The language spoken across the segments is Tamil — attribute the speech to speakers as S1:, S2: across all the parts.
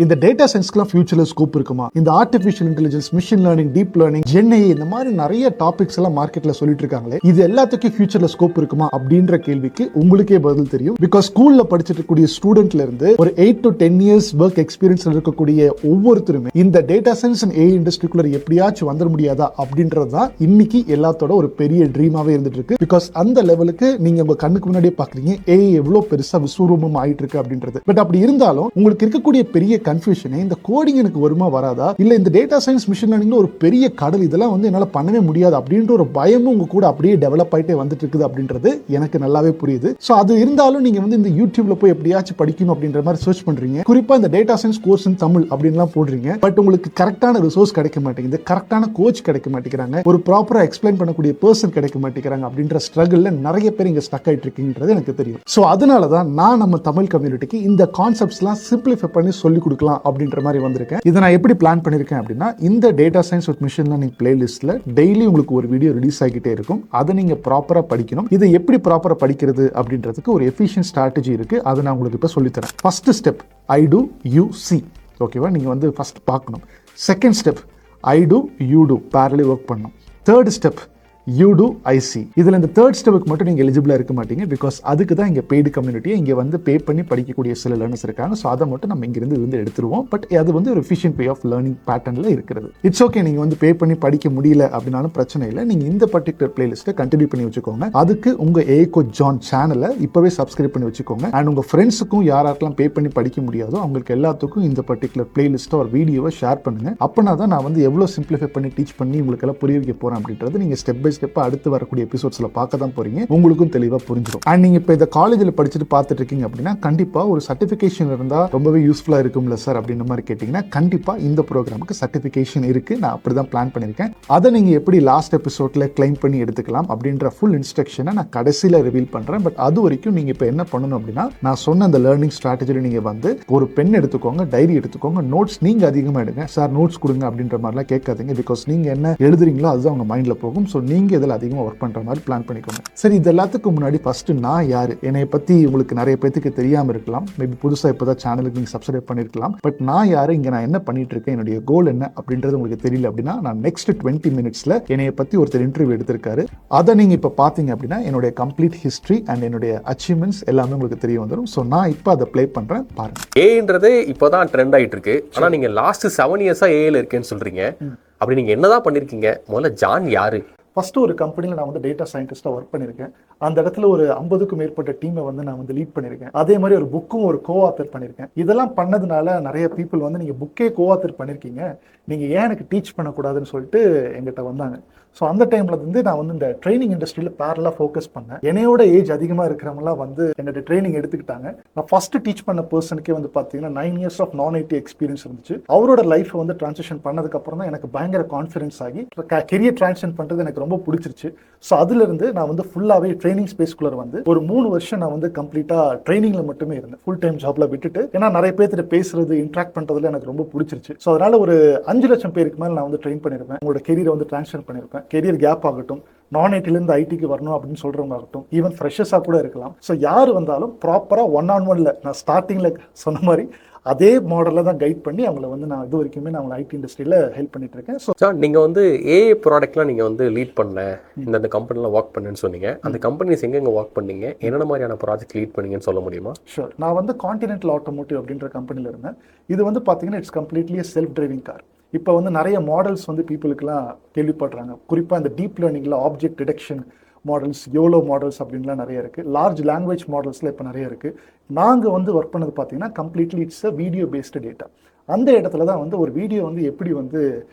S1: இந்த டேட்டா சயின்ஸ்க்குலாம் ஃபியூச்சர்ல ஸ்கோப் இருக்குமா? இந்த artificial intelligence, machine learning, deep learning, gen AI இந்த மாதிரி நிறைய டாபிக்ஸ் எல்லாம் மார்க்கெட்ல சொல்லிட்டு இருக்காங்களே, இது எல்லாத்துக்கும் ஃபியூச்சர்ல ஸ்கோப் இருக்குமா அப்படின்ற கேள்விக்கு உங்களுக்கே பதில் தெரியும். பிகாஸ் ஸ்கூல்ல படிச்சிட்டு இருக்கக்கூடிய ஸ்டூடெண்ட்ல இருந்து ஒரு 8 to 10 years ஒர்க் எக்ஸ்பீரியன்ஸ்ல இருக்கக்கூடிய ஒவ்வொருத்தருமே இந்த டேட்டா சயின்ஸ் அண்ட் ஏஐ இண்டஸ்ட்ரிக்குள்ள எப்படியாச்சும் வந்துட முடியாதா அப்படின்றது தான் இன்னைக்கு எல்லாத்தோட ஒரு பெரிய ட்ரீமாவே இருந்துட்டு இருக்கு. பிகாஸ் அந்த லெவலுக்கு நீங்க உங்க கண்ணுக்கு முன்னாடியே பாக்குறீங்க ஏஐ எவ்வளவு பெருசா விஸ்வரூபம் ஆயிட்டு இருக்கு அப்படின்றது. பட் அப்படி இருந்தாலும் உங்களுக்கு இருக்கக்கூடிய பெரிய கன்ஃபியூஷனே இந்த கோடிங் எனக்கு வருமா வராதா, இல்ல இந்த டேட்டா சயின்ஸ் மிஷின் லேர்னிங்ல ஒரு பெரிய கடல், இதெல்லாம் வந்து என்னால பண்ணவே முடியாது அப்படின்ற ஒரு பயமும் உங்க கூட அப்படியே டெவலப் ஆயிட்டே வந்துட்டு இருக்குது அப்படின்றது எனக்கு நல்லாவே புரியுது. சோ அது இருந்தாலும் நீங்க வந்து இந்த யூடியூப்ல போய் எப்படியாச்சும் படிக்கணும் அப்படின்ற மாதிரி சர்ச் பண்றீங்க. குறிப்பா இந்த டேட்டா சயின்ஸ் கோர்ஸ் இன் தமிழ் அப்படின்லாம் போடுறீங்க. பட் உங்களுக்கு கரெக்டான ரிசோர்ஸ் கிடைக்க மாட்டேங்குது, கரெக்டான கோச் கிடைக்க மாட்டேங்கிறாங்க, ஒரு ப்ராப்பரா எக்ஸ்பிளைன் பண்ணக்கூடிய பர்சன் கிடைக்க மாட்டேங்கிறாங்க அப்படின்ற ஸ்ட்ரகிள்ல நிறைய பேர் இங்க ஸ்டக் ஆயிட்டு இருக்கீங்கன்றது எனக்கு தெரியும். சோ அதனால தான் நான் நம்ம தமிழ் கம்யூனிட்டிக்கு இந்த கான்செப்ட்ஸ்லாம் சிம்பிளிஃபை பண்ணி சொல்லி கொடுக்கலாம் அப்படின்ற மாதிரி வந்திருக்கேன். இதை நான் எப்படி பிளான் பண்ணிருக்கேன் அப்படின்னா, இந்த data science with machine learning பிளேலிஸ்ட்ல டெய்லி உங்களுக்கு ஒரு வீடியோ ரிலீஸ் ஆகிட்டே இருக்கும். அதை நீங்க ப்ராப்பரா படிக்கணும். இதை எப்படி ப்ராப்பரா படிக்கிறது அப்படின்றதுக்கு ஒரு எஃபிஷியன்ட் ஸ்ட்ராட்டஜி இருக்கு. அதை நான் உங்களுக்கு இப்ப சொல்லி தரேன். First step, I do you see. ஓகேவா? நீங்க வந்து ஃபர்ஸ்ட் பார்க்கணும். Second step, I do you do parallelly work பண்ணணும். Third step, you do I see. இதுல இந்த தேர்ட் ஸ்டெப்புக்கு மட்டும் நீங்க எலிஜிபிளா இருக்க மாட்டீங்க. பிகாஸ் அதுக்கு தான் இங்க பெய்டு கம்யூனிட்டி இங்க வந்து பே பண்ணி படிக்கக்கூடிய சில லேர்னர்ஸ் இருக்காங்க. ஸோ அதை மட்டும் நம்ம இங்கிருந்து எடுத்துருவோம். பட் அது வந்து ஒரு எஃபிஷியன்ட் வே ஆஃப் லேர்னிங் பேட்டர்ன்ல இருக்கிறது. இட்ஸ் ஓகே, நீங்க வந்து பே பண்ணி படிக்க முடியல அப்படின்னாலும் பிரச்சனை இல்லை. நீங்க இந்த பர்டிகுலர் பிளேலிஸ்ட்டை கண்டினியூ பண்ணி வச்சுக்கோங்க. அதுக்கு உங்க ஏ கோச் ஜான் சேனலை இப்பவே சப்ஸ்கிரைப் பண்ணி வச்சுக்கோங்க. அண்ட் உங்க ஃப்ரெண்ட்ஸுக்கும் யாராருக்கெல்லாம் பே பண்ணி படிக்க முடியாதோ அவங்களுக்கு எல்லாத்துக்கும் இந்த பர்டிகுலர் பிளேலிஸ்ட்டை ஒரு வீடியோவை ஷேர் பண்ணுங்க. அப்பனா தான் நான் வந்து எவ்வளவு சிம்பிளிஃபை பண்ணி டீச் பண்ணி உங்களுக்கு எல்லாம் புரிய வைக்க போறேன் அப்படின்றது நீங்க ஸ்டெப் பை ஸ்டெப் அடுத்து வரக்கூடிய எபிசோட்ஸ்ல பார்க்க தான் போறீங்க. உங்களுக்கும் தெளிவா புரிஞ்சிடும். அண்ட் நீங்க இப்ப இந்த காலேஜ்ல படிச்சுட்டு பார்த்துட்டு இருக்கீங்க அப்படின்னா கண்டிப்பா ஒரு சர்டிபிகேஷன் இருந்தா ரொம்பவே யூஸ்ஃபுல்லா இருக்கும்ல சார் அப்படின்ற மாதிரி கேட்டீங்கன்னா கண்டிப்பா இந்த ப்ரோக்ராமுக்கு சர்டிபிகேஷன் இருக்கு. நான் அப்படிதான் பிளான் பண்ணிருக்கேன். அதை நீங்க எப்படி லாஸ்ட் எபிசோட்ல கிளைம் பண்ணி எடுத்துக்கலாம் அப்படின்ற ஃபுல் இன்ஸ்ட்ரக்ஷனை நான் கடைசியில ரிவீல் பண்றேன். பட் அது வரைக்கும் நீங்க இப்ப என்ன பண்ணணும் அப்படின்னா, நான் சொன்ன அந்த லேர்னிங் ஸ்ட்ராட்டஜில நீங்க வந்து ஒரு பென் எடுத்துக்கோங்க, டைரி எடுத்துக்கோங்க, நோட்ஸ் நீங்க அதிகமா எடுங்க. சார் நோட்ஸ் கொடுங்க அப்படின்ற மாதிரிலாம் கேட்காதீங்க. பிகாஸ் நீங்க என்ன எழுதுறீங்களோ அதுதான் உங்க மைண்ட்ல போகும். ஸோ நீங்க இதில் அதிகமாக ஒர்க் பண்ற மாதிரி பிளான் பண்ணிக்கோங்க. சரி, இது எல்லாத்துக்கும் முன்னாடி ஃபர்ஸ்ட் நான் யாரு, என்னை பத்தி உங்களுக்கு நிறைய பேருக்கு தெரியாம இருக்கலாம். மேபி புதுசா இப்பதான் சேனலுக்கு நீங்க சப்ஸ்கிரைப் பண்ணிருக்கலாம். பட் நான் யாரு, இங்க நான் என்ன பண்ணிட்டு இருக்கேன், என்னுடைய கோல் என்ன அப்படின்றது உங்களுக்கு தெரியல அப்படின்னா, நான் நெக்ஸ்ட் 20 மினிட்ஸ்ல என்னைய பத்தி ஒருத்தர் இன்டர்வியூ எடுத்திருக்காரு. அதை நீங்க இப்ப பாத்தீங்க அப்படின்னா என்னுடைய கம்ப்ளீட் ஹிஸ்டரி அண்ட் என்னுடைய அச்சீவ்மெண்ட்ஸ் எல்லாமே உங்களுக்கு தெரிய வந்துடும். ஸோ நான் இப்போ அதை ப்ளே பண்றேன், பாருங்க.
S2: ஏன்றது இப்போதான் ட்ரெண்ட் ஆயிட்டு இருக்கு. ஆனா நீங்க லாஸ்ட் 7 இயர்ஸா ஏல இருக்கேன்னு சொல்றீங்க. அப்படி நீங்க என்னதான் பண்ணிருக்கீங்க? முதல்ல ஜான் யாரு?
S1: ஃபர்ஸ்ட் ஒரு கம்பெனியில் நான் வந்து டேட்டா சயின்டிஸ்டாக ஒர்க் பண்ணியிருக்கேன். அந்த இடத்துல ஒரு 50க்கும் மேற்பட்ட டீமை வந்து நான் வந்து லீட் பண்ணியிருக்கேன். அதே மாதிரி ஒரு புக்கும் ஒரு கோஆத்தர் பண்ணியிருக்கேன். இதெல்லாம் பண்ணதுனால நிறைய பீப்புள் வந்து நீங்கள் புக்கே கோஆத்தர் பண்ணியிருக்கீங்க, நீங்கள் ஏன் எனக்கு டீச் பண்ணக்கூடாதுன்னு சொல்லிட்டு எங்கிட்ட வந்தாங்க. ஸோ அந்த டைம்ல வந்து நான் வந்து இந்த ட்ரைனிங் இண்டஸ்ட்ரியில் பேரலாக ஃபோக்கஸ் பண்ணேன். என்னையோட ஏஜ் அதிகமாக இருக்கிறவங்களாம் வந்து எங்கிட்ட ட்ரைனிங் எடுத்துக்கிட்டாங்க. நான் ஃபர்ஸ்ட் டீச் பண்ண பர்சனுக்கே வந்து பார்த்தீங்கன்னா 9 years of non ID experience இருந்துச்சு. அவரோட லைஃப்பை வந்து ட்ரான்சிஷன் பண்ணதுக்கப்புறம் தான் எனக்கு பயங்கர கான்ஃபிடன்ஸ் ஆகி கெரியர் ட்ரான்சிஷன் பண்ணுறது எனக்கு ரொம்ப பிடிச்சிருச்சு. ஸோ அதுலேருந்து நான் வந்து ஃபுல்லாகவே ட்ரைனிங் ஸ்பேஸ்குள்ளே வந்து ஒரு 3 வருஷம் நான் வந்து கம்ப்ளீட்டாக ட்ரைனிங்கில் மட்டுமே இருந்தேன். ஃபுல் டைம் ஜாப்ல விட்டுட்டு, ஏன்னா நிறைய பேர்கிட்ட பேசுறது, இன்ட்ராக்ட் பண்ணுறதுல எனக்கு ரொம்ப பிடிச்சிருச்சு. ஸோ அதனால ஒரு 5 லட்சம் பேருக்கு மேலே நான் வந்து ட்ரெயின் பண்ணியிருப்பேன். உங்களோட கெரியரை வந்து ட்ரான்ஸ்ஃபர் பண்ணியிருப்பேன். கெரியர் கேப் ஆகட்டும், நான் ஐடிலேருந்து ஐடிக்கு வரணும் அப்படின்னு சொல்றவங்க ஆகட்டும், ஈவன் ஃப்ரெஷர்ஸாக கூட இருக்கலாம். ஸோ யார் வந்தாலும் ப்ராப்பராக 1-on-1ல நான் ஸ்டார்டிங்கில் சொன்ன மாதிரி அதே மாடலில் தான் கைட் பண்ணி அவங்கள வந்து நான் இது வரைக்குமே நான் ஐடி இண்டஸ்ட்ரியில் ஹெல்ப் பண்ணிட்டு இருக்கேன். ஸோ
S2: சார், நீங்கள் வந்து ஏஐ ப்ராடக்ட்லாம் நீங்கள் வந்து லீட் பண்ண இந்த கம்பெனிலாம் ஒர்க் பண்ணேன்னு சொன்னீங்க. அந்த கம்பெனிஸ் எங்கெங்கே ஒர்க் பண்ணீங்க, என்னென்ன மாதிரியான ப்ராஜெக்ட் லீட் பண்ணீங்கன்னு சொல்ல முடியுமா?
S1: ஷூர். நான் வந்து கான்டினென்டல் ஆட்டோமோட்டிவ் அப்படின்ற கம்பெனியில் இருந்தேன். இது வந்து பார்த்தீங்கன்னா it's completely self driving car. இப்போ வந்து நிறைய மாடல்ஸ் வந்து பீப்புளுக்குலாம் கேள்விப்படுறாங்க. குறிப்பாக இந்த டீப் லேர்னிங்கில் object detection models, YOLO models அப்படின்லாம் நிறைய இருக்குது. லார்ஜ் லாங்குவேஜ் மாடல்ஸில் இப்போ நிறைய இருக்குது. நாங்கள் வந்து ஒர்க் பண்ணது பார்த்தீங்கன்னா completely it's a video based data. அந்த இடத்துல தான் வந்து ஒரு வீடியோ வந்து எப்படி வந்து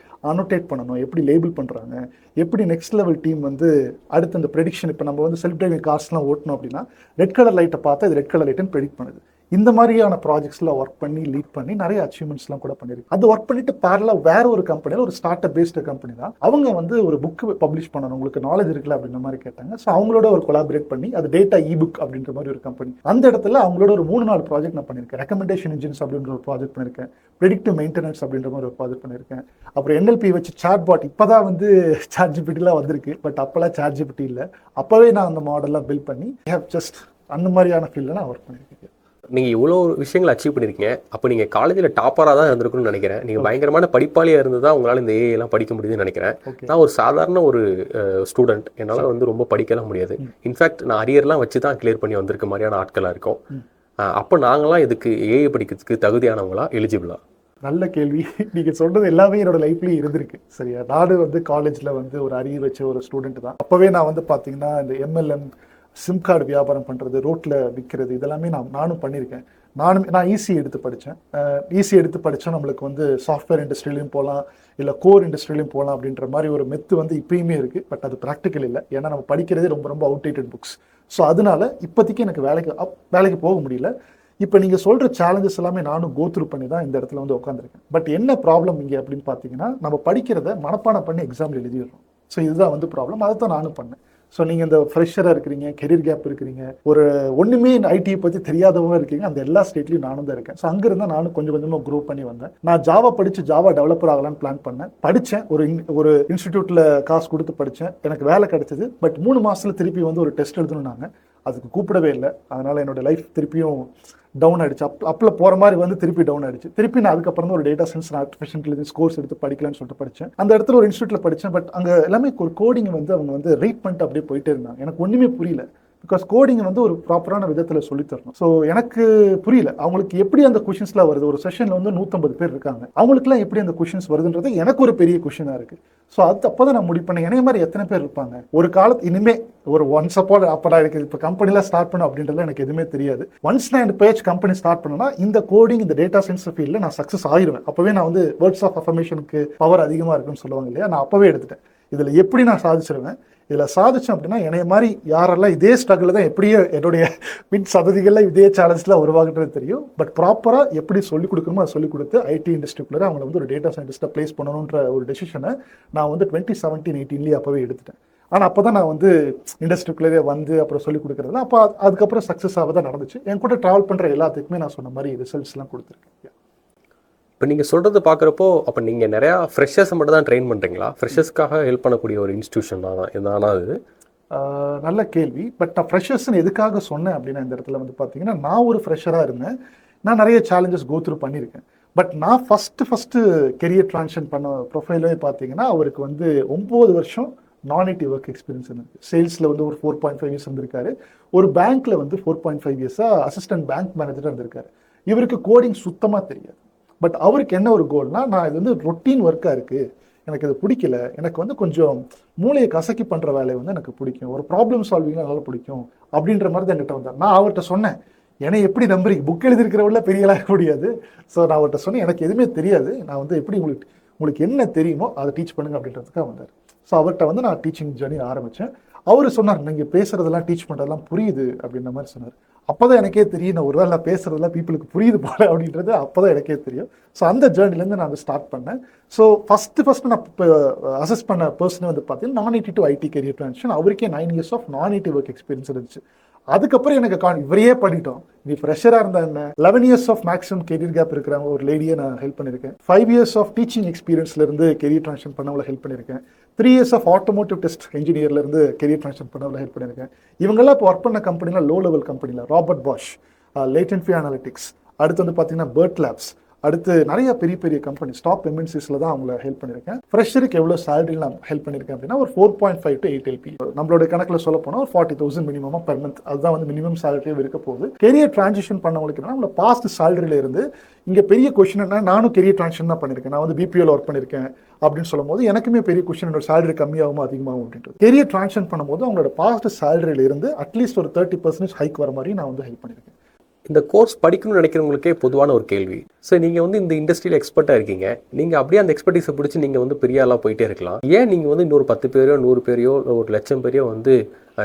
S1: அனோட்டேட் பண்ணணும், எப்படி லேபிள் பண்ணுறாங்க, எப்படி நெக்ஸ்ட் லெவல் டீம் வந்து அடுத்த அந்த ப்ரெடிக்ஷன், இப்போ நம்ம வந்து செல்ஃப் டிரைவிங் கார்ஸ்லாம் ஓட்டணும் அப்படின்னா ரெட் கலர் லைட்டை பார்த்தா இது ரெட் கலர் லைட்டுன்னு ப்ரெடிக்ட் பண்ணுது. இந்த மாதிரியான ப்ராஜெக்ட்ஸ்ல ஒர்க் பண்ணி லீட் பண்ணி நிறைய அச்சீவ்மெண்ட்ஸ்லாம் கூட பண்ணிருக்கு. அது ஒர்க் பண்ணிட்டு பேரலா வேற ஒரு கம்பெனியில் ஒரு ஸ்டார்ட் அப் பேஸ்டு கம்பெனி தான். அவங்க வந்து ஒரு புக் பப்ளிஷ் பண்ணணும், உங்களுக்கு நாலேஜ் இருக்குல்ல அப்படின்ற மாதிரி கேட்டாங்க. ஸோ அவங்களோட ஒரு கொலாபரேட் பண்ணி அது டேட்டா இபுக் அப்படின்ற மாதிரி ஒரு கம்பெனி. அந்த இடத்துல அவங்களோட ஒரு 3-4 ப்ராஜெக்ட் நான் பண்ணியிருக்கேன். ரெக்கமெண்டேஷன் இன்ஜின்ஸ் அப்படின்ற ஒரு ப்ராஜெக்ட் பண்ணியிருக்கேன். ப்ரெடிக்டிவ் மெயின்டெனன்ஸ் அப்படின்ற மாதிரி ஒரு ப்ராஜெக்ட் பண்ணியிருக்கேன். அப்புறம் NLP வச்சு சாட் பாட், இப்போதான் வந்து சாட் ஜிபிடிலாம் வந்திருக்கு. பட் அப்போல்லாம் சாட் ஜிபிடி இல்லை. அப்போவே நான் அந்த மாடல்லாம் பில்ட் பண்ணி ஜஸ்ட் அந்த மாதிரியான ஃபீல்டில் நான் ஒர்க் பண்ணியிருக்கேன்.
S2: நீங்கள் இவ்வளோ விஷயங்களை அச்சீவ் பண்ணியிருக்கீங்க. அப்போ நீங்கள் காலேஜில் டாப்பராக தான் இருந்திருக்குன்னு நினைக்கிறேன். நீங்கள் பயங்கரமான படிப்பாளியாக இருந்து தான் உங்களால் இந்த ஏஐ எல்லாம் படிக்க முடியுதுன்னு நினைக்கிறேன். நான் ஒரு சாதாரண ஒரு ஸ்டூடெண்ட், என்னால் வந்து ரொம்ப படிக்கலாம் முடியாது. இன்ஃபேக்ட் நான் அரியர்லாம் வச்சு தான் கிளியர் பண்ணி வந்திருக்க மாதிரியான ஆட்களாக இருக்கும். அப்போ நாங்களாம் இதுக்கு ஏஐ படிக்கிறதுக்கு தகுதியானவங்களா, எலிஜிபிளா?
S1: நல்ல கேள்வி. நீங்க சொல்றது எல்லாமே என்னோட லைஃப்லயும் இருந்திருக்கு. சரியா, நானும் வந்து காலேஜ்ல வந்து ஒரு அரியர் வச்ச ஒரு ஸ்டூடெண்ட் தான். அப்பவே நான் வந்து பாத்தீங்கன்னா இந்த MLM, சிம் கார்டு வியாபாரம் பண்றது, ரோட்ல விற்கிறது, இதெல்லாமே நானும் பண்ணியிருக்கேன். நான் ஈஸி எடுத்து படித்தேன். ஈஸி எடுத்து படித்தா நம்மளுக்கு வந்து சாஃப்ட்வேர் இண்டஸ்ட்ரியிலையும் போகலாம், இல்லை கோர் இண்டஸ்ட்ரியிலையும் போகலாம் அப்படின்ற மாதிரி ஒரு மெத்து வந்து இப்பயுமே இருக்குது. பட் அது ப்ராக்டிக்கல் இல்லை. ஏன்னா நம்ம படிக்கிறதே ரொம்ப ரொம்ப அவுடேட்டட் புக்ஸ். ஸோ அதனால இப்போதைக்கு எனக்கு வேலைக்கு போக முடியல. இப்போ நீங்கள் சொல்கிற சேலஞ்சஸ் எல்லாமே நானும் கோத்ரூ பண்ணி தான் இந்த இடத்துல வந்து உட்காந்துருக்கேன். பட் என்ன ப்ராப்ளம் இங்கே அப்படின்னு பார்த்தீங்கன்னா, நம்ம படிக்கிறத மனப்பாடம் பண்ணி எக்ஸாம்பிள் எழுதிடுறோம். ஸோ இதுதான் வந்து ப்ராப்ளம். அதை தான் நானும் பண்ணேன். ஸோ நீங்கள் இந்த ஃப்ரெஷராக இருக்கிறீங்க, கெரியர் கேப் இருக்கிறீங்க, ஒரு ஒன்றுமே ஐடியை பற்றி தெரியாதவங்க இருக்கீங்க, அந்த எல்லா ஸ்டேட்லையும் நானும் தான் இருக்கேன். ஸோ அங்கே இருந்தால் நானும் கொஞ்சம் கொஞ்சமாக க்ரோ பண்ணி வந்தேன். நான் ஜாவா படித்து ஜாவா டெவலப்பர் ஆகலான்னு பிளான் பண்ணேன். படித்தேன், ஒரு இன்ஸ்டிடியூட்டில் காசு கொடுத்து படித்தேன். எனக்கு வேலை கிடைச்சது. பட் 3 மாதத்தில் திருப்பி வந்து ஒரு டெஸ்ட் எழுதணும்னாங்க. அதுக்கு கூப்பிடவே இல்லை. அதனால் என்னோட லைஃப் திருப்பியும் டவுன் ஆயிடுச்சு. அப்பில் போகிற மாதிரி வந்து திருப்பி டவுன் ஆயிடுச்சு. திருப்பி நான் அதுக்கப்புறம் ஒரு data science, artificial intelligence course எடுத்து படிக்கலாம்னு சொல்லிட்டு படித்தேன். அந்த இடத்துல ஒரு இன்ஸ்டியூட்டில் படித்தேன். பட் அங்கே எல்லாமே ஒரு கோடிங் வந்து அவங்க வந்து ரீட் பண்ணிட்டு அப்படியே போயிட்டே இருந்தாங்க. எனக்கு ஒன்றுமே புரியல. பிகாஸ் கோடிங் வந்து ஒரு ப்ராப்பரான விதத்தில் சொல்லித்தரணும். ஸோ எனக்கு புரியல அவங்களுக்கு எப்படி அந்த கொஷின்ஸ்லாம் வருது. ஒரு செஷனில் வந்து 150 பேர் இருக்காங்க, அவங்களுக்குலாம் எப்படி அந்த கொஷின்ஸ் வருதுன்றது எனக்கு ஒரு பெரிய கொஷினாக இருக்குது. ஸோ அப்போ தான் நான் முடிவு பண்ணேன், என்னைய மாதிரி எத்தனை பேர் இருப்பாங்க ஒரு காலத்து, இனிமே ஒரு ஒன்ஸ் அப்போ நான் எனக்கு இப்போ கம்பெனிலாம் ஸ்டார்ட் பண்ண அப்படின்றது எனக்கு எதுவுமே தெரியாது. ஒன்ஸ் நான் இந்த பேஜ் கம்பெனி ஸ்டார்ட் பண்ணேன்னா இந்த கோடிங், இந்த டேட்டா சயின்ஸ் ஃபீல்டில் நான் சக்ஸஸ் ஆகிடுவேன். அப்போவே நான் வந்து வேர்ட்ஸ் ஆஃப் அஃபர்மேஷனுக்கு பவர் அதிகமாக இருக்குன்னு சொல்லுவாங்க இல்லையா, நான் அப்போவே எடுத்துட்டேன். இதில் எப்படி நான் சாதிச்சிருவேன், இதில் சாதிச்சேன் அப்படின்னா என்னைய மாதிரி யாரெல்லாம் இதே ஸ்ட்ரகிள் தான் எப்படியோ என்னுடைய பின் சததிகளில் இதே சேலஞ்சில் உருவாகுன்றது தெரியும். பட் ப்ராப்பராக எப்படி சொல்லிக் கொடுக்கணுமோ அதை சொல்லிக் கொடுத்து ஐடி இண்டஸ்ட்ரிக்குள்ளே அவங்களை வந்து ஒரு டேட்டா சயின்டிஸ்ட்டை ப்ளேஸ் பண்ணணுன்ற ஒரு டெசிஷனை நான் வந்து 2017-18 அப்போவே எடுத்துட்டேன். ஆனால் அப்போ தான் நான் வந்து இண்டஸ்ட்ரிக்குள்ளே வந்து அப்புறம் சொல்லிக் கொடுக்குறதுல அப்போ அதுக்கப்புறம் சக்ஸஸ் ஆக தான் நடந்துச்சு. என் கூட ட்ராவல் பண்ணுற எல்லாத்துக்குமே நான் சொன்ன மாதிரி ரிசல்ட்ஸ்லாம் கொடுத்துருக்கேன்.
S2: இப்போ நீங்கள் சொல்கிறது பார்க்குறப்போ அப்போ நீங்கள் நிறையா ஃப்ரெஷர்ஸை மட்டும் தான் ட்ரெயின் பண்ணுறீங்களா? ஃப்ரெஷர்ஸ்க்காக ஹெல்ப் பண்ணக்கூடிய ஒரு இன்ஸ்டியூஷன் தான் என்னன்னா அது?
S1: நல்ல கேள்வி. பட் நான் ஃப்ரெஷர்ஸ்ன்னு எதுக்காக சொன்னேன் அப்படின்னா, இந்த இடத்துல வந்து பார்த்தீங்கன்னா நான் ஒரு ஃப்ரெஷராக இருந்தேன். நான் நிறைய சேலஞ்சஸ் கோத்ரூ பண்ணியிருக்கேன். பட் நான் ஃபஸ்ட்டு கெரியர் ட்ரான்ஷன் பண்ண ப்ரொஃபைலே பார்த்தீங்கன்னா அவருக்கு வந்து 9 வருஷம் நான் ஐடி ஒர்க் எக்ஸ்பீரியன்ஸ் இருந்திருக்கு. சேல்ஸில் வந்து ஒரு 4.5 இயர்ஸ் இருந்திருக்காரு. ஒரு பேங்க்கில் வந்து 4.5 இயர்ஸாக அசிஸ்டன்ட் பேங்க் மேனேஜராக இருந்திருக்காரு. இவருக்கு கோடிங் சுத்தமாக தெரியாது. பட் அவருக்கு என்ன ஒரு கோல்னா, நான் இது வந்து ரொட்டீன் ஒர்க்காக இருக்குது, எனக்கு இது பிடிக்கல, எனக்கு வந்து கொஞ்சம் மூளையை கசக்கி பண்ணுற வேலையை வந்து எனக்கு பிடிக்கும், ஒரு ப்ராப்ளம் சால்விங்லாம் நல்லா பிடிக்கும் அப்படின்ற மாதிரி தான் என்கிட்ட வந்தார். நான் அவர்கிட்ட சொன்னேன், என்னை எப்படி நம்புறீங்க, புக் எழுதிருக்கிறவங்கள பெரியலாம் இருக்க முடியாது. ஸோ நான் அவர்கிட்ட சொன்னேன், எனக்கு எதுவுமே தெரியாது, நான் வந்து எப்படி உங்களுக்கு என்ன தெரியுமோ அதை டீச் பண்ணுங்க அப்படின்றதுக்காக வந்தார். ஸோ அவர்கிட்ட வந்து நான் டீச்சிங் ஜேர்னி ஆரம்பித்தேன். அவர் சொன்னார், நீங்கள் பேசுகிறதெல்லாம் டீச் பண்ணுறதெல்லாம் புரியுது அப்படின்ற மாதிரி சொன்னார். அப்போ தான் எனக்கே தெரியும், நான் ஒருவேளை நான் பேசுகிறதுலாம் பீப்புளுக்கு புரியுது போல அப்படின்றது அப்போ தான் எனக்கே தெரியும். ஸோ அந்த ஜேர்னிலேருந்து நான் ஸ்டார்ட் பண்ணேன். ஸோ ஃபஸ்ட்டு நான் இப்போ அசஸ் பண்ண பர்சன் வந்து பார்த்தீங்கன்னா non IT to IT career transition. அவருக்கே 9 years of non IT work experience இருந்துச்சு. அதுக்கப்புறம் எனக்கு இவரையே பண்ணிட்டோம், நீ ஃப்ரெஷராக இருந்தா என்ன, 11 years of maximum career gap இருக்கிறாங்க ஒரு லேடியை நான் ஹெல்ப் பண்ணியிருக்கேன். 5 இயர்ஸ் ஆஃப் டீச்சிங் எக்ஸ்பீரியன்ஸ்லேருந்து கெரியர் ட்ரான்சிஷன் பண்ணவங்களை ஹெல்ப் பண்ணியிருக்கேன். 3 இயர்ஸ் ஆஃப் ஆட்டோமோட்டிவ் டெஸ்ட் இன்ஜினியர்லேருந்து கெரியர் ட்ரான்சிஷன் பண்ணவங்களை ஹெல்ப் பண்ணியிருக்கேன். இவங்கெல்லாம் இப்போ ஒர்க் பண்ண கம்பெனியில் லோ லெவல் கம்பெனியில் ராபர்ட் பாஷ், லேட்டன்ட் அனாலிட்டிக்ஸ், அடுத்து வந்து பார்த்தீங்கன்னா பர்ட் லேப்ஸ், அடுத்து நிறைய பெரிய பெரிய கம்பெனி டாப் எம்என்சிஸில் தான் அவங்கள ஹெல்ப் பண்ணியிருக்கேன். ஃப்ரெஷருக்கு எவ்வளோ சேலரியில் நான் ஹெல்ப் பண்ணியிருக்கேன் அப்படின்னா ஒரு 4.5 to 8 LP. நம்மளோட கணக்கில் சொல்ல போனால் ஒரு 40,000 மினிமமாக பெர் மந்த். அதுதான் வந்து மினிமம் சேலரியாக இருக்க போகுது. கெரியர் ட்ரான்சிஷன் பண்ணவங்களுக்கு என்னன்னா நம்மளோட பாஸ்ட் சேலரியில் இருந்து இங்கே பெரிய கொஷின் என்ன, நானும் கெரியர் ட்ரான்சிஷன் தான் பண்ணியிருக்கேன், நான் வந்து பிபிஓவில் ஒர்க் பண்ணியிருக்கேன் அப்படின்னு சொல்லும் போது எனக்குமே பெரிய கொஷின், என்னோட சேலரி கம்மியாகும் அதிகமாகும் அப்படின்றது. கெரியர் ட்ரான்சிஷன் பண்ணும்போது அவங்களோட பாஸ்ட் சேலரியில் இருந்து அட்லீஸ்ட் ஒரு 30% ஹைக் வர மாதிரி நான் வந்து ஹெல்ப் பண்ணியிருக்கேன்.
S2: இந்த கோர்ஸ் படிக்கணும்னு நினைக்கிறவங்களுக்கே பொதுவான ஒரு கேள்வி, ஸோ நீங்கள் வந்து இந்த இண்டஸ்ட்ரியில் எக்ஸ்பர்ட்டாக இருக்கீங்க, நீங்கள் அப்படியே அந்த எக்ஸ்பர்டீஸை பிடிச்சி நீங்கள் வந்து பெரிய ஆளாக போயிட்டே இருக்கலாம், ஏன் நீங்கள் வந்து இன்னொரு 10 பேரையோ 100 பேரையோ 1,00,000 பேரையோ வந்து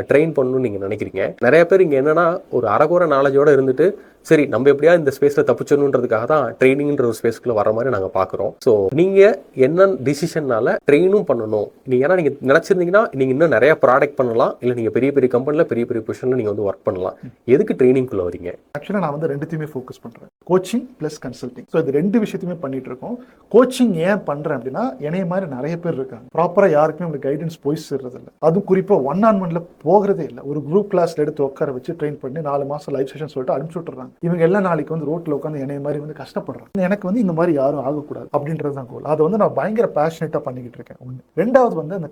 S2: ட்ரெயின் பண்ணணும்னு நீங்கள் நினைக்கிறீங்க? நிறைய பேர் இங்கே என்னன்னா ஒரு அரைகுறை நாலேஜோடு இருந்துட்டு சரி நம்ம எப்படியா இந்த ஸ்பேஸில் தப்பிச்சிடணுன்றதுக்காக தான் ட்ரைனிங்ன்ற ஒரு ஸ்பேஸ்க்குள்ள வர மாதிரி நாங்கள் பார்க்குறோம். ஸோ நீங்கள் என்ன டிசிஷன்னால ட்ரெயினும் பண்ணணும், ஏன்னா நீங்கள் நினச்சிருந்தீங்கன்னா நீங்கள் இன்னும் நிறைய ப்ராடக்ட் பண்ணலாம், இல்லை நீங்கள் பெரிய பெரிய கம்பெனியில் பெரிய பெரிய பொசிஷனில் நீங்கள் வந்து ஒர்க் பண்ணலாம், எதுக்கு ட்ரைனிங்குள்ளே வரீங்க?
S1: ஆக்சுவலாக நான் வந்து ரெண்டுத்தையுமே ஃபோக்கஸ் பண்ணுறேன், கோச்சிங் ப்ளஸ் கன்சல்டிங். ஸோ இது 2 விஷயத்தையுமே பண்ணிட்டு இருக்கோம். கோச்சிங் ஏன் பண்ணுறேன் அப்படின்னா என்னைய மாதிரி நிறைய பேர் இருக்காங்க, ப்ராப்பராக யாருக்குமே உங்களுக்கு கைடன்ஸ் போய் சேர்றது இல்லை, அதுவும் குறிப்பாக 1-on-1 போகிறதே இல்லை. ஒரு குரூப் கிளாஸில் எடுத்து உட்கார வச்சு ட்ரெயின் பண்ணி 4 மாதம் லைவ் செஷன் சொல்லிட்டு அனுப்பிச்சு விட்டுறாங்க. இவங்க எல்லா நாளைக்கு வந்து ரோட்டில் உட்காந்து என்னைய மாதிரி வந்து கஷ்டப்படுறாங்க, எனக்கு வந்து இந்த மாதிரி யாரும் ஆகக்கூடாது அப்படின்றது தான் கோல். அதை வந்து நான் பயங்கர பேஷனேட்டாக பண்ணிக்கிட்டு இருக்கேன். ஒன்று. ரெண்டாவது வந்து அந்த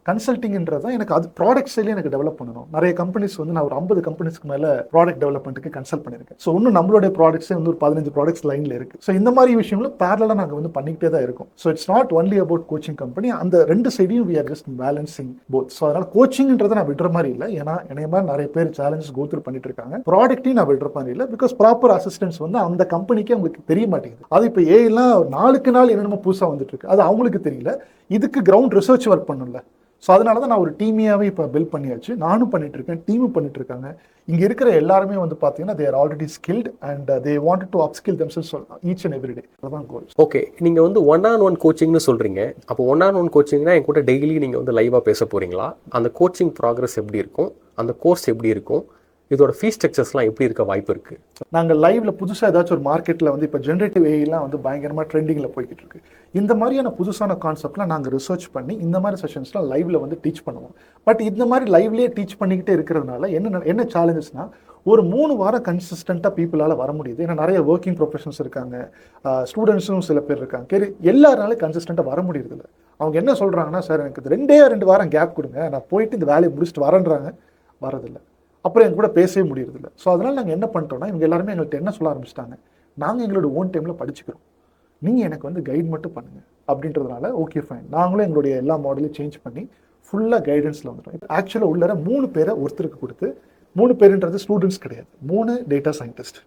S1: கன்சல்டிங்ன்றது தான் எனக்கு அது ப்ராடக்ட் சைட்லேயே எனக்கு டெவலப் பண்ணணும். நிறைய கம்பெனிஸ் வந்து நான் ஒரு 50 கம்பெனிஸ்க்கு மேலே ப்ராடக்ட் டெவலப்மெண்ட்டுக்கு கன்சல்ட் பண்ணியிருக்கேன். ஸோ இன்னும் நம்மளுடைய ப்ராடக்ட்ஸே வந்து ஒரு 15 ப்ராடக்ட்ஸ் லைனில் இருக்குது. ஸோ இந்த மாதிரி விஷயங்களும் பேரலாக நாங்கள் வந்து பண்ணிக்கிட்டே தான் இருக்கும். So it's not only about coaching company, அந்த ரெண்டு சைடையும் we are just balancing both. So அதனால் கோச்சிங்ன்றதை நான் விடுற மாதிரி இல்லை, ஏன்னா என்னைய மாதிரி நிறைய பேர் சேலஞ்சஸ் கோத்ரூ பண்ணிட்டு இருக்காங்க. ப்ராடக்ட்டையும் நான் விடுற மாதிரி இல்லை, பிகாஸ் ப்ராப்பர் அசிஸ்டன்ஸ் வந்து அந்த கம்பெனிக்கு அவங்களுக்கு தெரிய மாட்டேங்குது. அது இப்போ ஏலாம் நாளுக்கு நாள் என்னென்னமோ புதுசாக வந்துட்டு இருக்கு, அது அவங்களுக்கு தெரியல. இதுக்கு கிரவுண்ட் ரிசர்ச் ஒர்க் பண்ணல. ஸோ அதனால தான் நான் ஒரு டீமையாகவே இப்போ பில்ட் பண்ணியாச்சு. நானும் பண்ணிட்டு இருக்கேன், டீமும் பண்ணிட்டு இருக்காங்க. இங்கே இருக்கிற எல்லாருமே வந்து பார்த்தீங்கன்னா they are already skilled and they wanted to upskill themselves each and every day. அதுதான் கோல்.
S2: ஓகே, நீங்கள் வந்து 1-on-1 கோச்சிங்னு சொல்கிறீங்க. அப்போ 1-on-1 கோச்சிங்னா என் கூட டெய்லி நீங்கள் வந்து லைவாக பேச போகிறீங்களா? அந்த கோச்சிங் ப்ராக்ரஸ் எப்படி இருக்கும்? அந்த கோர்ஸ் எப்படி இருக்கும்? இதோட ஃபீஸ் ஸ்ட்ரக்சர்ஸ்லாம் எப்படி இருக்க வாய்ப்பு இருக்குது?
S1: நாங்கள் லைவ்ல புதுசாக ஏதாச்சும் ஒரு மார்க்கெட்டில் வந்து இப்போ ஜென்ரேட்டிவ் ஏஐலாம் வந்து பயங்கரமாக ட்ரெண்டிங்கில் போய்கிட்டு இருக்கு. இந்த மாதிரியான புதுசான கான்செப்ட்லாம் நாங்கள் ரிசர்ச் பண்ணி இந்த மாதிரி செஷன்ஸ்லாம் லைவ்ல வந்து டீச் பண்ணுவோம். பட் இந்த மாதிரி லைவ்லேயே டீச் பண்ணிக்கிட்டே இருக்கிறதுனால என்ன சேலஞ்சஸ்னா, ஒரு 3 வாரம் கன்சிஸ்டண்ட்டாக பீப்புளால் வர முடியுது. ஏன்னா நிறைய ஒர்க்கிங் ப்ரொஃபஷன்ஸ் இருக்காங்க, ஸ்டூடெண்ட்ஸும் சில பேர் இருக்காங்க. எல்லாருனாலும் கன்சிஸ்டண்ட்டாக வர முடியறதில்ல. அவங்க என்ன சொல்கிறாங்கன்னா, சார் எனக்கு 2 வாரம் கேப் கொடுங்க, நான் போயிட்டு இந்த வேலையை முடிச்சுட்டு வரேன்றாங்க. வரதில்லை. அப்புறம் எங்க கூட பேசவே முடியறதில்ல. ஸோ அதனால் நாங்கள் என்ன பண்ணிட்டோம்னா, இவங்க எல்லாருமே எங்கள்கிட்ட என்ன சொல்ல ஆரம்பிச்சிட்டாங்க, நாங்கள் எங்களோட ஓன் டைமில் படிச்சுக்கிறோம், நீங்கள் எனக்கு வந்து கைட் மட்டும் பண்ணுங்கள் அப்படின்றதுனால ஓகே ஃபைன். நாங்களும் எங்களுடைய எல்லா மாடலையும் சேஞ்ச் பண்ணி ஃபுல்லாக கைடன்ஸில் வந்துட்டோம். ஆக்சுவலாக உள்ளர 3 பேரை ஒருத்தருக்கு கொடுத்து, 3 பேருன்றது ஸ்டூடெண்ட்ஸ் கிடையாது, 3 டேட்டா சயின்டிஸ்ட்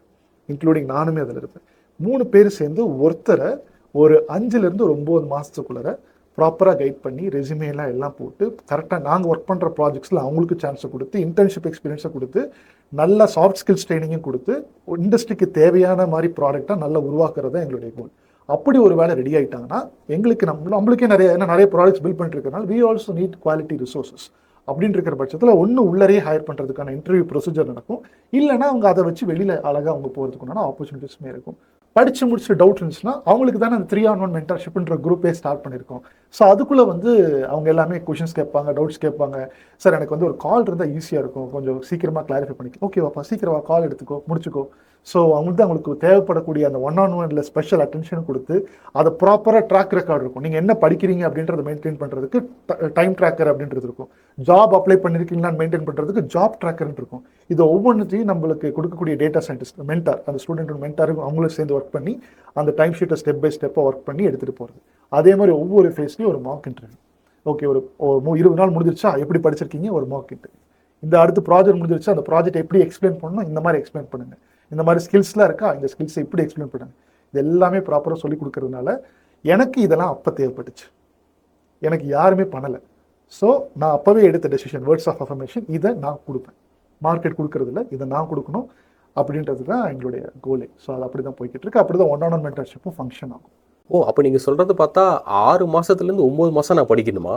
S1: இன்க்ளூடிங் நானுமே அதில் இருப்பேன். 3 பேர் சேர்ந்து ஒருத்தரை ஒரு 5லேருந்து ஒரு 9 மாதத்துக்குள்ளே ப்ராப்பராக கைட் பண்ணி ரெசியூமேலாம் எல்லாம் போட்டு கரெக்டாக நாங்கள் ஒர்க் பண்ணுற ப்ராஜெக்ட்ஸில் அவங்களுக்கு சான்ஸை கொடுத்து, இன்டர்ன்ஷிப் எக்ஸ்பீரியன்ஸை கொடுத்து, நல்ல சாஃப்ட் ஸ்கில்ஸ் ட்ரைனிங்கும் கொடுத்து, இண்டஸ்ட்ரிக்கு தேவையான மாதிரி ப்ராடக்டாக நல்லா உருவாக்குறது தான் எங்களுடைய கோல். அப்படி ஒரு வேலை ரெடி ஆகிட்டாங்கன்னா எங்களுக்கு நம்மளுக்கே நிறைய ப்ராடக்ட்ஸ் பில்ட் பண்ணிட்டு இருக்கனால we also need quality resources. அப்படின்னு இருக்கிற பட்சத்தில் ஒன்று உள்ளரே ஹையர் பண்ணுறதுக்கான இன்டர்வியூ ப்ரொசீஜர் நடக்கும், இல்லைனா அவங்க அதை வச்சு வெளியில் அழகாக அவங்க போகிறதுக்குண்டான ஆப்பர்ச்சுனிட்டிஸுமே இருக்கும். படித்து முடிச்சு டவுட் இருந்துச்சுன்னா அவங்களுக்கு தானே அந்த 3-on-1 மென்டர்ஷிப்ன்ற குரூப்பே ஸ்டார்ட் பண்ணியிருக்கோம். ஸோ அதுக்குள்ளே வந்து அவங்க எல்லாமே கொஷின்ஸ் கேட்பாங்க, டவுட்ஸ் கேட்பாங்க. சார் எனக்கு வந்து ஒரு கால் இருந்தால் ஈஸியாக இருக்கும், கொஞ்சம் சீக்கிரமாக கிளாரிஃபை பண்ணிக்க. ஓகேவாப்பா, சீக்கிரமாக கால் எடுத்துக்கோ, முடிச்சுக்கோ. ஸோ அவங்களுக்கு தேவைப்படக்கூடிய அந்த 1-on-1 ஸ்பெஷல் அட்டென்ஷன் கொடுத்து அதை ப்ராப்பராக ட்ராக் ரெக்கார்டு இருக்கும். நீங்கள் என்ன படிக்கிறீங்க அப்படின்றத மெயின்டைன் பண்ணுறதுக்கு டைம் ட்ராக்கர் அப்படின்றது இருக்கும். ஜாப் அப்ளை பண்ணியிருக்கீங்களான்னு மெயின்டைன் பண்ணுறதுக்கு ஜாப் ட்ராக்கர்னு இருக்கும். இது ஒவ்வொன்றையும் நம்மளுக்கு கொடுக்கக்கூடிய டேட்டா சயின்டிஸ்ட் மென்டார், அந்த ஸ்டூடெண்ட் மென்டாருக்கு அவங்களும் சேர்ந்து ஒர்க் பண்ணி அந்த டைம் ஷீட்டை ஸ்டெப் பை ஸ்டெப்பாக ஒர்க் பண்ணி எடுத்துகிட்டு போகிறது. அதே மாதிரி ஒவ்வொரு ஃபேஸ்லையும் ஒரு மார்க் இன்டர்வியூ. ஓகே, ஒரு 20 நாள் முடிஞ்சிருச்சா, எப்படி படிச்சிருக்கீங்க, ஒரு மார்க் இன்டர்வியூ. இந்த அடுத்த ப்ராஜெக்ட் முடிஞ்சிருச்சா, அந்த ப்ராஜெக்ட் எப்படி எக்ஸ்பிளைன் பண்ணணும், இந்த மாதிரி எக்ஸ்பிளைன் பண்ணுங்க. இந்த மாதிரி ஸ்கில்ஸ்லாம் இருக்கா, இந்த ஸ்கில்ஸை இப்படி எக்ஸ்பிளைன் பண்ணுங்க. இது எல்லாமே ப்ராப்பராக சொல்லி கொடுக்கறதுனால எனக்கு இதெல்லாம் அப்போ தேவைப்பட்டுச்சு, எனக்கு யாருமே பண்ணலை. ஸோ நான் அப்போவே எடுத்த டெசிஷன், வேர்ட்ஸ் ஆஃப் அஃபர்மேஷன், இதை நான் கொடுப்பேன். மார்க்கெட் கொடுக்கறதில்ல, இதை நான் கொடுக்கணும் அப்படின்றது தான் எங்களுடைய கோலே. ஸோ அது அப்படி தான் போய்கிட்டு இருக்கு. அப்படி தான் 1-on-1 மென்டர்ஷிப்பும் ஃபங்க்ஷன் ஆகும்.
S2: ஓ, அப்போ நீங்கள் சொல்கிறது பார்த்தா 6 மாதத்துலேருந்து 9 மாதம் நான் படிக்கணுமா?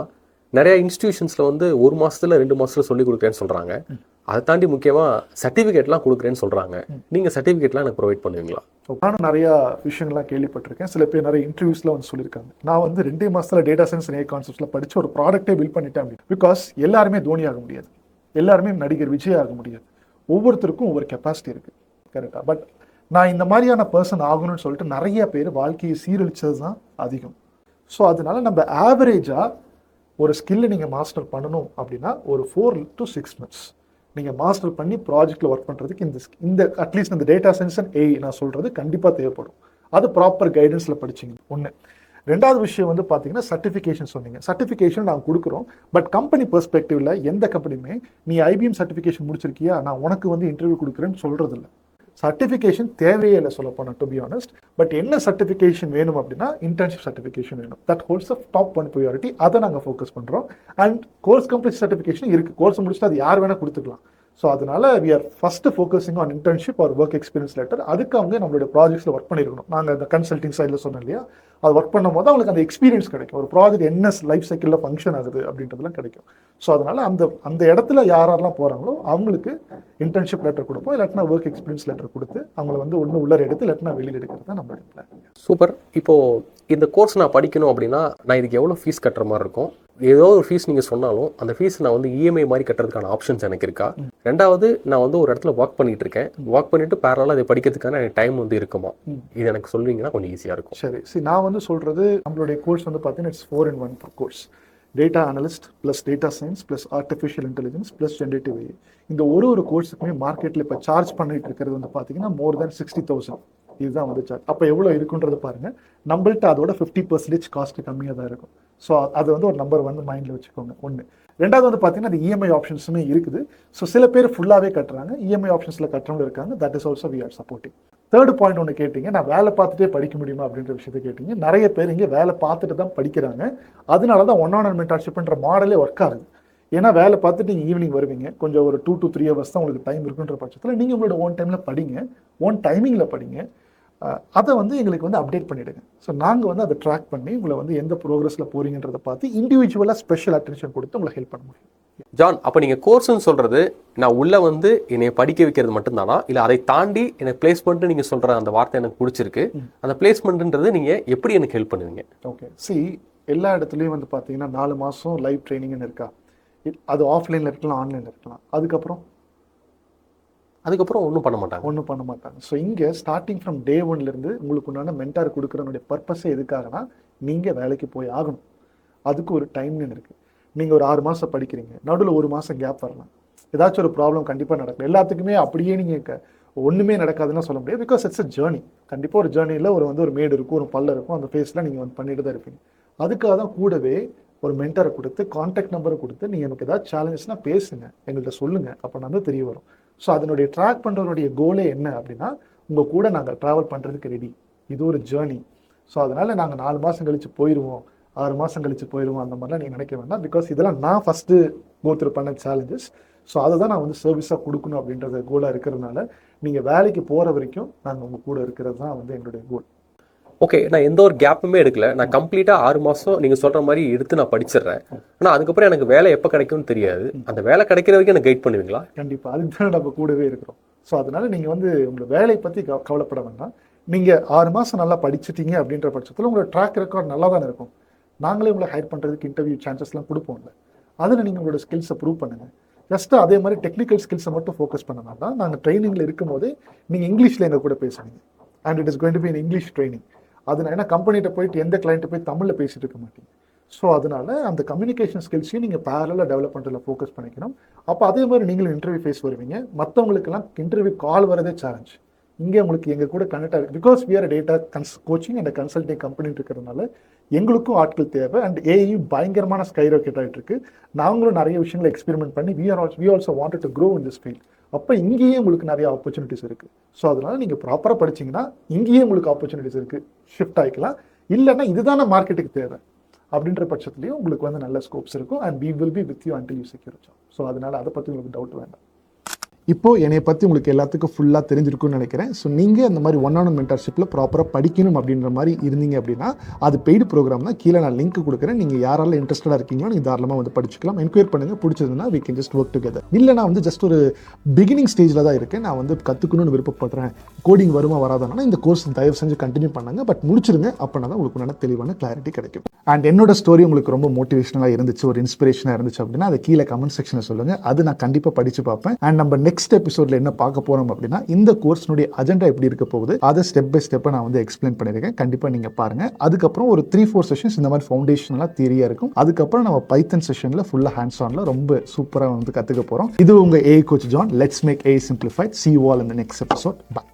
S2: நிறைய இன்ஸ்டிடியூஷன்ஸில் வந்து 1 மாதத்துல 2 மாதத்துல சொல்லி கொடுக்குறேன்னு சொல்கிறாங்க. அதை தாண்டி முக்கியமாக சர்டிஃபிகேட்லாம் கொடுக்குறேன்னு சொல்கிறாங்க. நீங்கள் சர்டிஃபிகேட்லாம் எனக்கு ப்ரொவைட் பண்ணுவீங்களா?
S1: நானும் நிறையா விஷயங்கள்லாம் கேள்விப்பட்டிருக்கேன். சில பேர் நிறைய இன்டர்வியூஸில் வந்து சொல்லியிருக்காங்க, நான் வந்து 2 மாதத்தில் டேட்டா சயின்ஸ் நிறைய கான்செப்ட்ஸில் படித்து ஒரு ப்ராடக்டே பில்ட் பண்ணிட்டேன் அப்படின்னு. பிகாஸ் எல்லாருமே தோனி ஆக முடியாது, எல்லாருமே நடிகர் விஜய் ஆக முடியாது. ஒவ்வொருத்தருக்கும் ஒவ்வொரு கெப்பாசிட்டி இருக்குது, கரெக்டாக. பட் நான் இந்த மாதிரியான பர்சன் ஆகணும்னு சொல்லிட்டு நிறைய பேர் வாழ்க்கையை சீரழிச்சது தான் அதிகம். ஸோ அதனால நம்ம ஆவரேஜாக ஒரு ஸ்கில்லை நீங்கள் மாஸ்டர் பண்ணணும் அப்படின்னா ஒரு 4 to 6 months நீங்கள் மாஸ்டர் பண்ணி ப்ராஜெக்டில் ஒர்க் பண்ணுறதுக்கு இந்த அட்லீஸ்ட் இந்த டேட்டா சயின்ஸ் அண்ட் ஏஐ நான் சொல்கிறது கண்டிப்பாக தேவைப்படும். அது ப்ராப்பர் கைடன்ஸில் படிச்சிங்க. ஒன்று. ரெண்டாவது விஷயம் வந்து பார்த்தீங்கன்னா சர்டிஃபிகேஷன் சொன்னீங்க. சர்டிஃபிகேஷன் நாங்கள் கொடுக்குறோம், பட் கம்பெனி பெர்ஸ்பெக்டிவில் எந்த கம்பெனியுமே நீ ஐபிஎம் சர்டிஃபிகேஷன் முடிச்சிருக்கியா, நான் உனக்கு வந்து இன்டர்வியூ கொடுக்குறேன்னு சொல்கிறது இல்லை. சர்டிஃபிகேஷன் தேவையே இல்லை சொல்ல போனால், டு பி ஆனஸ்ட். பட் என்ன சர்டிஃபிகேஷன் வேணும் அப்படின்னா இன்டர்ன்ஷிப் சர்டிஃபிகேஷன் வேணும். That holds a top 1 priority. அதை நாங்கள் ஃபோக்கஸ் பண்ணுறோம். அண்ட் கோர்ஸ் கம்ப்ளீட் சர்டிஃபிகேஷன் இருக்குது, கோர்ஸ் முடிச்சுட்டு அது யார் வேணால் கொடுத்துக்கலாம். ஸோ அதனால we are first focusing on internship or work experience letter. அதுக்கு அவங்க நம்மளுடைய ப்ராஜெக்ட்ஸில் ஒர்க் பண்ணியிருக்கணும். நாங்கள் அந்த கன்சல்டிங் சைடில் சொன்னோம் இல்லையா, அது ஒர்க் பண்ணும்போது அவங்களுக்கு அந்த எக்ஸ்பீரியன்ஸ் கிடைக்கும், ஒரு ப்ராஜெக்ட் என்ன லைஃப் சைக்கிளில் ஃபங்க்ஷன் ஆகுது அப்படின்றதுலாம் கிடைக்கும். ஸோ அதனால அந்த இடத்துல யாரெல்லாம் போகிறாங்களோ அவங்களுக்கு இன்டர்ன்ஷிப் லெட்டர் கொடுப்போம், இல்லாட்டினா ஒர்க் எக்ஸ்பீரியன்ஸ் லெட்டர் கொடுத்து அவங்களை வந்து ஒன்று உள்ளே எடுத்து இல்லாட்டினா வெளியில் எடுக்கிறது தான் நம்மளுடைய பிளான்.
S2: சூப்பர். இப்போது இந்த கோர்ஸ் நான் படிக்கணும் அப்படின்னா நான் இதுக்கு எவ்வளோ ஃபீஸ் கட்டுற மாதிரி இருக்கும்? ஏதோ ஒரு ஃபீஸ் நீங்கள் சொன்னாலும் அந்த ஃபீஸ் நான் வந்து இஎம்ஐ மாதிரி கட்டுறதுக்கான ஆப்ஷன்ஸ் எனக்கு இருக்கா? ரெண்டாவது, நான் வந்து ஒரு இடத்துல ஒர்க் பண்ணிட்டு இருக்கேன், ஒர்க் பண்ணிட்டு பேரலாக அதை படிக்கிறதுக்கான எனக்கு டைம் வந்து இருக்குமா? இது எனக்கு சொல்வீங்கன்னா கொஞ்சம் ஈஸியாக இருக்கும்.
S1: சரி, நான் வந்து சொல்கிறது நம்மளுடைய கோர்ஸ் வந்து பார்த்தீங்கன்னா it's 4-in-1 course. Data analyst plus data science plus artificial intelligence plus generative AI. இந்த ஒரு கோர்ஸுக்குமே மார்க்கெட்டில் இப்போ சார்ஜ் பண்ணிட்டு இருக்கிறது வந்து பார்த்தீங்கன்னா மோர் தேன் 60,000. இதுதான் வந்து சார்ஜ். அப்போ எவ்வளோ இருக்குன்றது பாருங்கள். நம்மள்ட்ட அதோட 50% காஸ்ட் கம்மியாக தான் இருக்கும். ஸோ அது வந்து ஒரு நம்பர் வந்து மைண்டில் வச்சுக்கோங்க. ஒன்று. ரெண்டாவது வந்து பார்த்தீங்கன்னா அது இஎம்ஐ ஆப்ஷன்ஸுமே இருக்குது. ஸோ சில பேர் ஃபுல்லாகவே கட்டுறாங்க, இஎம்ஐ ஆப்ஷன்ஸில் கட்டுறவங்க இருக்காங்க. That is also we are supporting. Third point ஒன்று கேட்டிங்க, நான் வேலை பார்த்துட்டே படிக்க முடியுமா அப்படின்ற விஷயத்தை கேட்டிங்க. நிறைய பேர் இங்கே வேலை பார்த்துட்டு தான் படிக்கிறாங்க. அதனால தான் ஒன்-ஆன்-ஒன் மென்டார்ஷிப்ன்ற மாடலே ஒர்க் ஆகுது. ஏன்னா வேலை பார்த்துட்டு நீங்கள் ஈவினிங் வருவீங்க, கொஞ்சம் ஒரு 2 to 3 hours தான் உங்களுக்கு டைம் இருக்குன்ற பட்சத்தில் நீங்கள் உங்களோட ஓன் டைமில் படிங்க, ஓன் டைமிங்கில் படிங்க. அதை வந்து எங்களுக்கு வந்து அப்டேட் பண்ணிவிடுங்க. ஸோ நாங்கள் வந்து அதை ட்ராக் பண்ணி உங்களை வந்து எந்த ப்ரோக்ரஸில் போகிறீங்கன்றதை பார்த்து இண்டிவிஜுவலாக ஸ்பெஷல் அட்டென்ஷன் கொடுத்து உங்களை ஹெல்ப் பண்ண முடியும்.
S2: ஜான், அப்போ நீங்கள் கோர்ஸ்ன்னு சொல்கிறது நான் உள்ளே வந்து என்னை படிக்க வைக்கிறது மட்டும்தானா, இல்லை அதை தாண்டி எனக்கு பிளேஸ்மெண்ட்டு நீங்கள் சொல்கிற அந்த வார்த்தை எனக்கு பிடிச்சிருக்கு, அந்த பிளேஸ்மெண்ட்டுன்றது நீங்கள் எப்படி எனக்கு ஹெல்ப் பண்ணுவீங்க?
S1: ஓகே, எல்லா இடத்துலையும் வந்து பார்த்தீங்கன்னா 4 மாதம் லைவ் ட்ரைனிங்னு இருக்கா? அது ஆஃப்லைனில் இருக்கலாம், ஆன்லைனில் இருக்கலாம். அதுக்கப்புறம் ஒன்றும் பண்ண மாட்டாங்க. ஸோ இங்கே ஸ்டார்டிங் ஃப்ரம் டே 1லேருந்து உங்களுக்கு உண்டான மென்டார் கொடுக்குறனுடைய பர்பஸே எதுக்காகனா நீங்கள் வேலைக்கு போய் ஆகணும். அதுக்கு ஒரு டைம்னு இருக்குது. நீங்கள் ஒரு 6 மாதம் படிக்கிறீங்க, நடுவில் 1 மாதம் கேப் வரலாம், ஏதாச்சும் ஒரு ப்ராப்ளம் கண்டிப்பாக நடக்கும். எல்லாத்துக்குமே அப்படியே நீங்கள் ஒன்றுமே நடக்காதுன்னு சொல்ல முடியாது. Because it's a journey. கண்டிப்பாக ஒரு ஜேர்னியில் ஒரு மேடு இருக்கும், ஒரு பல்ல இருக்கும், அந்த ஃபேஸில் நீங்கள் வந்து பண்ணிட்டு தான் இருப்பீங்க. அதுக்காக தான் கூடவே ஒரு மென்டரை கொடுத்து கான்டாக்ட் நம்பரை கொடுத்து நீங்கள் எனக்கு ஏதாவது சேலஞ்சஸ்னால் பேசுங்க, எங்கள்கிட்ட சொல்லுங்கள், அப்போ நான் தான் தெரிய வரும். ஸோ அதனுடைய ட்ராக் பண்ணுறதுடைய கோலே என்ன அப்படின்னா உங்கள் கூட நாங்கள் ட்ராவல் பண்ணுறதுக்கு ரெடி. இது ஒரு ஜேர்னி. ஸோ அதனால் நாங்கள் 4 மாதம் கழித்து போயிடுவோம், 6 மாதம் கழித்து போயிடுவோம், அந்த மாதிரிலாம் நீங்கள் நினைக்க வேண்டாம். பிகாஸ் இதெல்லாம் நான் ஃபஸ்ட்டு கோத்ரூ பண்ண சேலஞ்சஸ். ஸோ அதை தான் நான் வந்து சர்வீஸாக கொடுக்கணும் அப்படின்றது கோலாக இருக்கிறதுனால நீங்கள் வேலைக்கு போகிற வரைக்கும் நாங்கள் உங்கள் கூட இருக்கிறது தான் வந்து எங்களுடைய கோல்.
S2: ஓகே, நான் எந்த ஒரு கேப்புமே எடுக்கல, நான் கம்ப்ளீட்டாக 6 மாதம் நீங்கள் சொல்கிற மாதிரி எடுத்து நான் படிச்சிடுறேன். ஆனால் அதுக்கப்புறம் எனக்கு வேலை எப்போ கிடைக்கும்னு தெரியாது. அந்த வேலை கிடைக்கிற வரைக்கும் எனக்கு கைட் பண்ணுவீங்களா?
S1: கண்டிப்பாக, அதுக்கு தான் நம்ம கூடவே இருக்கிறோம். ஸோ அதனால் நீங்கள் வந்து உங்கள் வேலையை பற்றி கவலைப்பட வேண்டாம். நீங்கள் 6 மாதம் நல்லா படிச்சிட்டீங்க அப்படின்ற பட்சத்தில் உங்களோட ட்ராக் ரெக்கார்ட் நல்லா தானே இருக்கும். நாங்களே உங்களை ஹையர் பண்ணுறதுக்கு இன்டர்வியூ சான்சஸ்லாம் கொடுப்போம்ல, அதில் நீங்கள் உங்களோட ஸ்கில்ஸை ப்ரூவ் பண்ணுங்கள். ஜஸ்ட்டு அதே மாதிரி டெக்னிக்கல் ஸ்கில்ஸை மட்டும் ஃபோக்கஸ் பண்ண வேண்டாம். நாங்கள் ட்ரைனிங்கில் இருக்கும் போதே நீங்கள் இங்கிலீஷில் எங்கள் கூட பேசுவீங்க. And it is going to be in English training. அதனால ஏன்னா கம்பெனிகிட்ட போயிட்டு எந்த கிளைண்ட்டை போய் தமிழில் பேசிட்டு இருக்க மாட்டீங்க. ஸோ அதனால அந்த கம்யூனிகேஷன் ஸ்கில்ஸையும் நீங்கள் பேரலாக டெவலப் பண்ணுறதுல ஃபோக்கஸ் பண்ணிக்கணும். அப்போ அதே மாதிரி நீங்களும் இன்டர்வியூ ஃபேஸ் வருவீங்க. மற்றவங்களுக்கெல்லாம் இன்டர்வியூ கால் வரதே சேலஞ்ச். இங்கே உங்களுக்கு எங்கள் கூட கனெக்ட் ஆகுது. Because we are data coaching and consulting company இருக்கிறதுனால எங்களுக்கும் ஆட்கள் தேவை. அண்ட் ஏஐயும் பயங்கரமான ஸ்கை ராக்கெட் ஆகிட்டு இருக்கு. நாங்களும் நிறைய விஷயங்களை எக்ஸ்பெரிமெண்ட் பண்ணி we also wanted to grow in this field. அப்போ இங்கேயே உங்களுக்கு நிறைய ஆப்பர்ச்சுனிட்டிஸ் இருக்குது. ஸோ அதனால் நீங்கள் ப்ராப்பராக படிச்சிங்கன்னா இங்கேயே உங்களுக்கு ஆப்பர்ச்சுனிட்டிஸ் இருக்குது, ஷிஃப்ட் ஆகிக்கலாம். இல்லைன்னா இதுதான மார்க்கெட்டுக்கு தேவை அப்படின்ற பட்சத்துலேயும் உங்களுக்கு வந்து நல்ல ஸ்கோப்ஸ் இருக்கும். And we will be with you until you secure job. So அதனால் அதை பற்றி உங்களுக்கு டவுட் வேண்டாம். இப்போது என்னை பற்றி உங்களுக்கு எல்லாத்துக்கும் ஃபுல்லாக தெரிஞ்சிருக்கும்னு நினைக்கிறேன். ஸோ நீங்கள் அந்த மாதிரி ஒன்-ஆன்-ஒன் மென்டார்ஷிப்பில் ப்ராப்பராக படிக்கணும் அப்படின்ற மாதிரி இருந்தீங்க அப்படின்னா அது பெய்டு ப்ரோக்ராம் தான். கீழே நான் லிங்க் கொடுக்குறேன். நீங்கள் யாரெல்லாம் இன்ட்ரெஸ்டடாக இருக்கீங்களோ நீங்கள் தாராளமாக வந்து படிச்சுக்கலாம். என்கொயர் பண்ணுங்கள், பிடிச்சதுன்னா we can just work together. இல்லை நான் வந்து ஜஸ்ட் ஒரு பிகினிங் ஸ்டேஜில் தான் இருக்கேன், நான் வந்து கற்றுக்கணும்னு விருப்பப்படுறேன், கோடிங் வருமா வராதானா இந்த கோர்ஸ் தயவு செஞ்சு கண்டினியூ பண்ணுங்க, பட் முடிச்சிருங்க. அப்படின்னா தான் உங்களுக்கு நல்ல தெளிவான கிளாரிட்டி கிடைக்கும். அண்ட் என்னோட ஸ்டோரி உங்களுக்கு ரொம்ப மோட்டிவேஷனலாக இருந்துச்சு, ஒரு இன்ஸ்பிரேஷனாக இருந்துச்சு அப்படின்னா அதை கீழே கமெண்ட் செக்ஷனில் சொல்லுங்கள். அது நான் கண்டிப்பாக படித்து பார்ப்பேன். அண்ட் நம்ம நெக்ஸ்ட் எபிசோடில் என்ன பார்க்க போறோம் அப்படின்னா இந்த கோர்ஸ்னுடைய அஜெண்டா எப்படி இருக்க போகுது அதை ஸ்டெப் பை ஸ்டெப்பா நான் வந்து எக்ஸ்பிளைன் பண்ணிருக்கேன். கண்டிப்பா நீங்க பாருங்க. அதுக்கப்புறம் ஒரு 3-4 செஷன்ஸ் இந்த மாதிரி ஃபவுண்டேஷனலா தியரியா இருக்கும். அதுக்கப்புறம் நம்ம பைத்தன் செஷன்ல ஃபுல்லா ஹேண்ட்ஸ் ஆன்ல ரொம்ப சூப்பரா வந்து கத்துக்க போறோம். இது உங்க AI coach John. Let's make AI simplified. See you all in the next episode. Bye.